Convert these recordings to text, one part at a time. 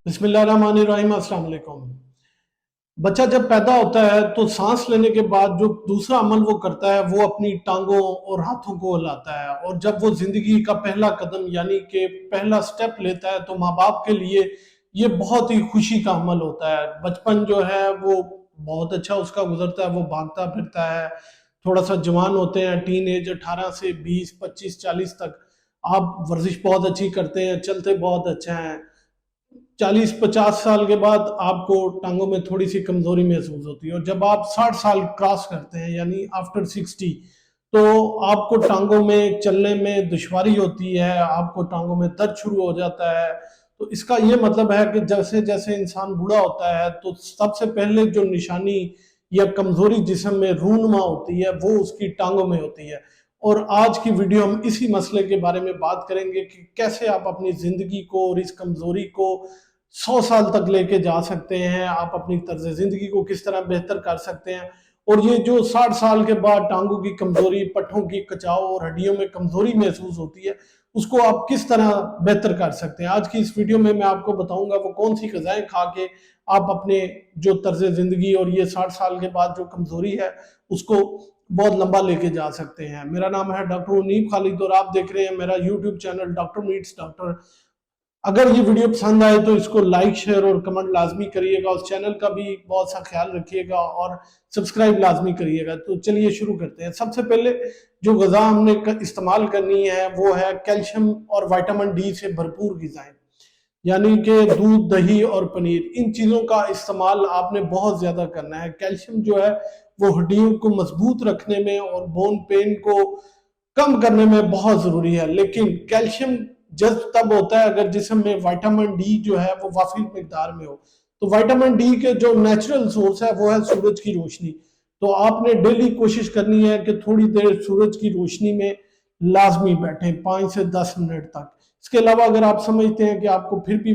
बिस्मिल्लाहिर्रहमानिर्रहीम, अस्सलाम वालेकुम। बच्चा जब पैदा होता है तो सांस लेने के बाद जो दूसरा अमल वो करता है वो अपनी टांगों और हाथों को हिलाता है। और जब वो जिंदगी का पहला कदम यानी कि पहला स्टेप लेता है तो माँ बाप के लिए ये बहुत ही खुशी का अमल होता है। बचपन जो है वो बहुत अच्छा उसका गुजरता है, वो भागता फिरता है। थोड़ा सा जवान होते हैं, टीन एज 18 से 20 25 40 तक आप वर्जिश बहुत अच्छी करते हैं, चलते बहुत अच्छा है। 40-50 साल के बाद आपको टांगों में थोड़ी सी कमजोरी महसूस होती है, और जब आप 60 साल क्रॉस करते हैं यानी आफ्टर 60, तो आपको टांगों में चलने में दुश्वारी होती है, आपको टांगों में दर्द शुरू हो जाता है। तो इसका ये मतलब है कि जैसे जैसे इंसान बूढ़ा होता है तो सबसे पहले जो निशानी या कमजोरी जिस्म में रूनुमा होती है वो उसकी टांगों में होती है। और आज की वीडियो हम इसी मसले के बारे में बात करेंगे कि कैसे आप अपनी जिंदगी को और इस कमजोरी को 100 साल तक लेके जा सकते हैं, आप अपनी तर्ज जिंदगी को किस तरह बेहतर कर सकते हैं। और ये जो 60 साल के बाद टांगों की कमजोरी, पट्ठों की कचाव और हड्डियों में कमजोरी महसूस होती है, उसको आप किस तरह बेहतर कर सकते हैं। आज की इस वीडियो में मैं आपको बताऊंगा वो कौन सी गजाएं खा के आप अपने जो तर्ज जिंदगी और ये 60 साल के बाद जो कमजोरी है उसको बहुत लंबा लेके जा सकते हैं। मेरा नाम है डॉक्टर उनीब खालिद और आप देख रहे हैं मेरा YouTube channel doctor meets doctor. अगर ये वीडियो पसंद आए तो इसको लाइक शेयर और कमेंट लाजमी करिएगा, उस चैनल का भी बहुत सा ख्याल रखिएगा और सब्सक्राइब लाजमी करिएगा। तो चलिए शुरू करते हैं। सबसे पहले जो गज़ा हमने इस्तेमाल करनी है वो है कैल्शियम और विटामिन डी से भरपूर ग़िज़ाएं, यानी कि दूध, दही और पनीर। इन चीज़ों का इस्तेमाल आपने बहुत ज़्यादा करना है। कैल्शियम जो है वो हड्डियों को मजबूत रखने में और बोन पेन को कम करने में बहुत ज़रूरी है। लेकिन कैल्शियम जज्ब तब होता है अगर जिस्म में विटामिन डी जो है वो वाफिर मिकदार में हो। तो विटामिन डी के जो नेचुरल सोर्स है वो है सूरज की रोशनी। तो आपने डेली कोशिश करनी है कि थोड़ी देर सूरज की रोशनी में लाजमी बैठें, 5 से 10 मिनट तक। इसके अलावा अगर आप समझते हैं कि आपको फिर भी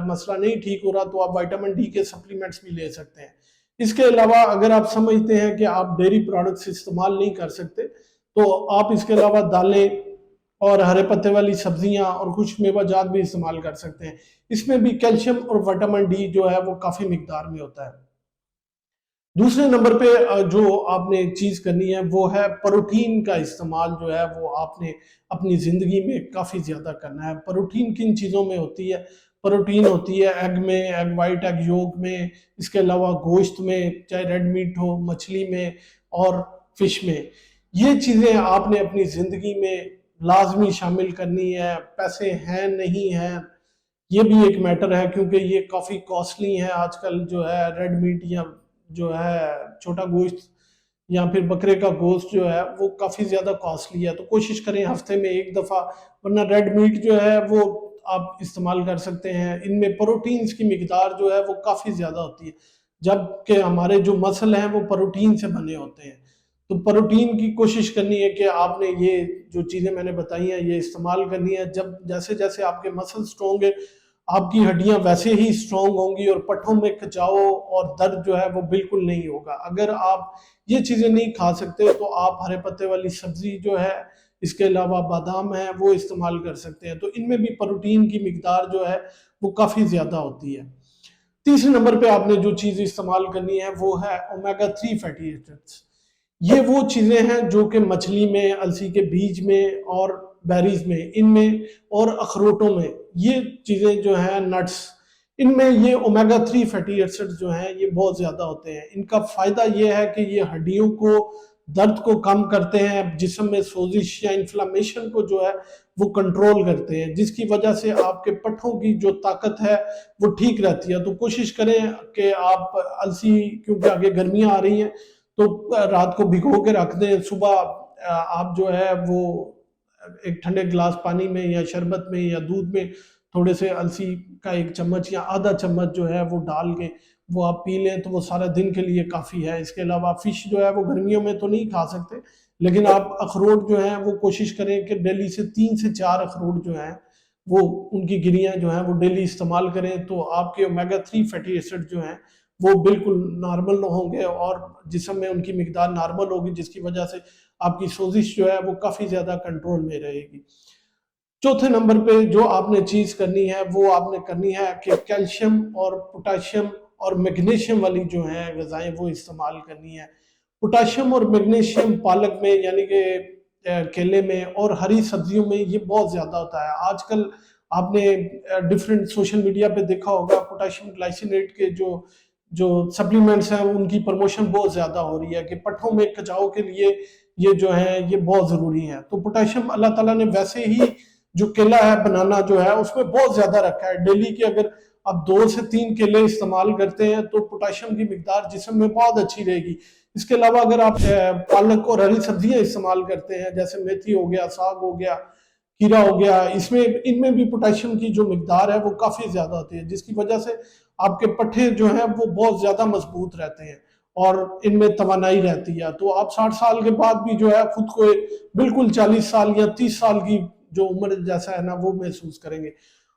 मसला नहीं ठीक हो रहा तो आप विटामिन डी के सप्लीमेंट्स भी ले सकते हैं। इसके अलावा अगर आप समझते हैं कि आप डेयरी प्रोडक्ट्स इस्तेमाल नहीं कर सकते तो आप इसके अलावा दालें और हरे पत्ते वाली सब्जियां और कुछ मेवाजात भी इस्तेमाल कर सकते हैं। इसमें भी कैल्शियम और विटामिन डी जो है वो काफ़ी मिकदार में होता है। दूसरे नंबर पे जो आपने एक चीज़ करनी है वो है प्रोटीन का इस्तेमाल जो है वो आपने अपनी ज़िंदगी में काफ़ी ज़्यादा करना है। प्रोटीन किन चीज़ों में होती है? प्रोटीन होती है एग में, एग वाइट, एग योक में, इसके अलावा गोश्त में, चाहे रेड मीट हो, मछली में और फिश में। ये चीज़ें आपने अपनी ज़िंदगी में लाजमी शामिल करनी है। पैसे हैं नहीं हैं ये भी एक मैटर है, क्योंकि ये काफ़ी कॉस्टली है आजकल जो है रेड मीट या जो है छोटा गोश्त या फिर बकरे का गोश्त जो है वो काफ़ी ज़्यादा कॉस्टली है। तो कोशिश करें हफ्ते में एक दफ़ा, वरना रेड मीट जो है वो आप इस्तेमाल कर सकते हैं। इनमें प्रोटीन्स की मिकदार जो है वो काफ़ी ज़्यादा होती है, जबकि हमारे जो मसल हैं वो प्रोटीन से बने होते हैं। तो प्रोटीन की कोशिश करनी है कि आपने ये जो चीज़ें मैंने बताई हैं ये इस्तेमाल करनी है। जब जैसे जैसे आपके मसल स्ट्रॉन्ग है आपकी हड्डियां वैसे ही स्ट्रॉन्ग होंगी और पट्टों में खिंचाव और दर्द जो है वो बिल्कुल नहीं होगा। अगर आप ये चीज़ें नहीं खा सकते तो आप हरे पत्ते वाली सब्जी जो है, इसके अलावा बादाम है, वो इस्तेमाल कर सकते हैं। तो इनमें भी प्रोटीन की मिकदार जो है वो काफ़ी ज़्यादा होती है। तीसरे नंबर पे आपने जो चीज़ इस्तेमाल करनी है वो है ओमेगा 3 फैटी एसिड्स। ये वो चीज़ें हैं जो कि मछली में, अलसी के बीज में और बेरीज में, इनमें और अखरोटों में, ये चीज़ें जो हैं नट्स, इनमें ये ओमेगा 3 फैटी एसिड्स जो हैं ये बहुत ज़्यादा होते हैं। इनका फ़ायदा ये है कि ये हड्डियों को, दर्द को कम करते हैं, जिस्म में सोजिश या इन्फ्लामेशन को जो है वो कंट्रोल करते हैं, जिसकी वजह से आपके पट्ठों की जो ताकत है वो ठीक रहती है। तो कोशिश करें कि आप अलसी, क्योंकि आगे गर्मियाँ आ रही हैं, तो रात को भिगो के रख दें। सुबह आप जो है वो एक ठंडे गिलास पानी में या शरबत में या दूध में थोड़े से अलसी का 1 चम्मच या आधा चम्मच जो है वो डाल के वो आप पी लें तो वो सारा दिन के लिए काफ़ी है। इसके अलावा फिश जो है वो गर्मियों में तो नहीं खा सकते, लेकिन आप अखरोट जो है वो कोशिश करें कि डेली से 3 से 4 अखरोट जो हैं वो, उनकी गिरियाँ जो हैं वो डेली इस्तेमाल करें, तो आपके ओमेगा 3 फैटी एसिड जो हैं वो बिल्कुल नॉर्मल होंगे और जिस्म में उनकी मिकदार नॉर्मल होगी, जिसकी वजह से आपकी सोजिश जो है वो काफ़ी ज़्यादा कंट्रोल में रहेगी। चौथे नंबर पे जो आपने चीज करनी है वो आपने करनी है कि कैल्शियम और पोटाशियम और मैग्नीशियम वाली जो है गजाएं वो इस्तेमाल करनी है। पोटाशियम और मैग्नीशियम पालक में यानी कि केले में और हरी सब्जियों में ये बहुत ज्यादा होता है। आजकल आपने डिफरेंट सोशल मीडिया पे देखा होगा पोटाशियम ग्लाइसिनेट के जो जो सप्लीमेंट्स हैं उनकी प्रमोशन बहुत ज्यादा हो रही है कि पट्ठों में खिंचाव के लिए ये जो है ये बहुत जरूरी है। तो पोटाशियम अल्लाह ताला ने वैसे ही जो केला है बनाना जो है उसमें बहुत ज्यादा रखा है। डेली के अगर आप 2 से 3 केले इस्तेमाल करते हैं तो पोटाशियम की मिकदार जिस्म में बहुत अच्छी रहेगी। इसके अलावा अगर आप पालक और हरी सब्जियां इस्तेमाल करते हैं जैसे मेथी हो गया, साग हो गया, खीरा हो गया, इसमें इनमें भी पोटेशियम की जो मिकदार है वो काफी ज्यादा होती है, जिसकी वजह से आपके पट्टे जो हैं वो बहुत ज्यादा मजबूत रहते हैं और इनमें तवानाई रहती है। तो आप 60 साल के बाद भी जो है खुद को बिल्कुल 40 साल या 30 साल की जो उम्र जैसा है ना वो महसूस करेंगे।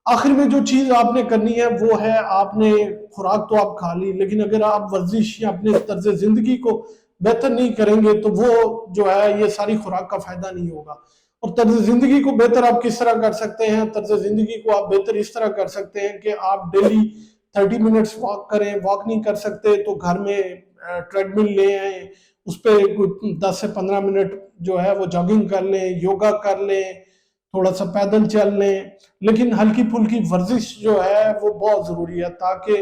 आखिर में जो चीज आपने करनी है वो है आपने खुराक तो आप खा ली, लेकिन अगर आप वर्जिश या अपने तर्ज जिंदगी को बेहतर नहीं करेंगे तो वो जो है ये सारी खुराक का फायदा नहीं होगा। और तर्ज जिंदगी को बेहतर आप किस तरह कर सकते हैं? तर्ज जिंदगी को आप बेहतर इस तरह कर सकते हैं कि आप डेली 30 मिनट्स वॉक करें। वॉक नहीं कर सकते तो घर में ट्रेडमिल ले आए, उस पर कुछ 10 से 15 मिनट जो है वो जॉगिंग कर लें, योगा कर लें, थोड़ा सा पैदल चल लें, लेकिन हल्की फुल्की वर्जिश जो है वो बहुत जरूरी है ताकि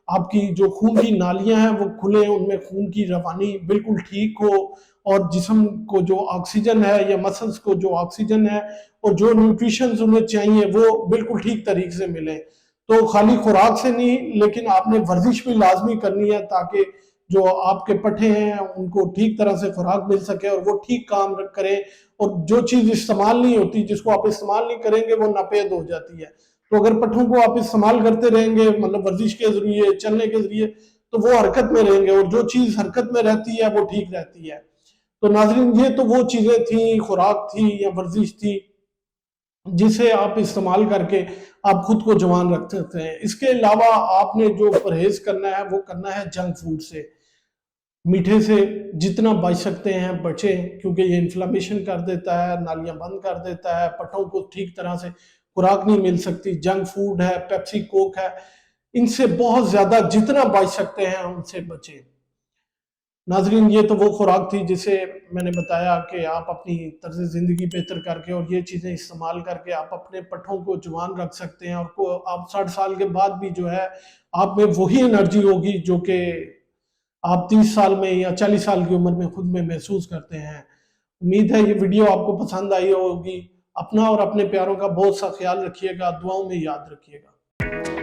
आपकी जो खून की नालियां हैं वो खुले, उनमें खून की रवानी बिल्कुल ठीक हो और जिस्म को जो ऑक्सीजन है या मसल्स को जो ऑक्सीजन है और जो न्यूट्रिशन उन्हें चाहिए वो बिल्कुल ठीक तरीके से मिले। तो खाली खुराक से नहीं, लेकिन आपने वर्जिश भी लाजमी करनी है ताकि जो आपके पट्टे हैं उनको ठीक तरह से खुराक मिल सके और वो ठीक काम करें। और जो चीज इस्तेमाल नहीं होती, जिसको आप इस्तेमाल नहीं करेंगे वो नापेद हो जाती है। तो अगर पट्टों को आप इस्तेमाल करते रहेंगे मतलब वर्जिश के जरिए, चलने के जरिए, तो वो हरकत में रहेंगे और जो चीज हरकत में रहती है वो ठीक रहती है। तो नाजरीन ये तो वो चीजें थी, खुराक थी या वर्जिश थी जिसे आप इस्तेमाल करके आप खुद को जवान रख सकते हैं। इसके अलावा आपने जो परहेज करना है वो करना है जंक फूड से, मीठे से जितना बच सकते हैं बचें, क्योंकि ये इन्फ्लामेशन कर देता है, नालियां बंद कर देता है, पट्टों को ठीक तरह से खुराक नहीं मिल सकती। जंक फूड है, पेप्सी कोक है, इनसे बहुत ज्यादा जितना बच सकते हैं उनसे बचें। नाजरीन ये तो वो खुराक थी जिसे मैंने बताया कि आप अपनी तर्ज ज़िंदगी बेहतर करके और ये चीज़ें इस्तेमाल करके आप अपने पट्ठों को जवान रख सकते हैं और को आप 60 साल के बाद भी जो है आप में वही एनर्जी होगी जो कि आप 30 साल में या 40 साल की उम्र में खुद में महसूस करते हैं। उम्मीद है ये वीडियो आपको पसंद आई होगी। अपना और अपने प्यारों का बहुत सा ख्याल रखिएगा, दुआओं में याद रखिएगा।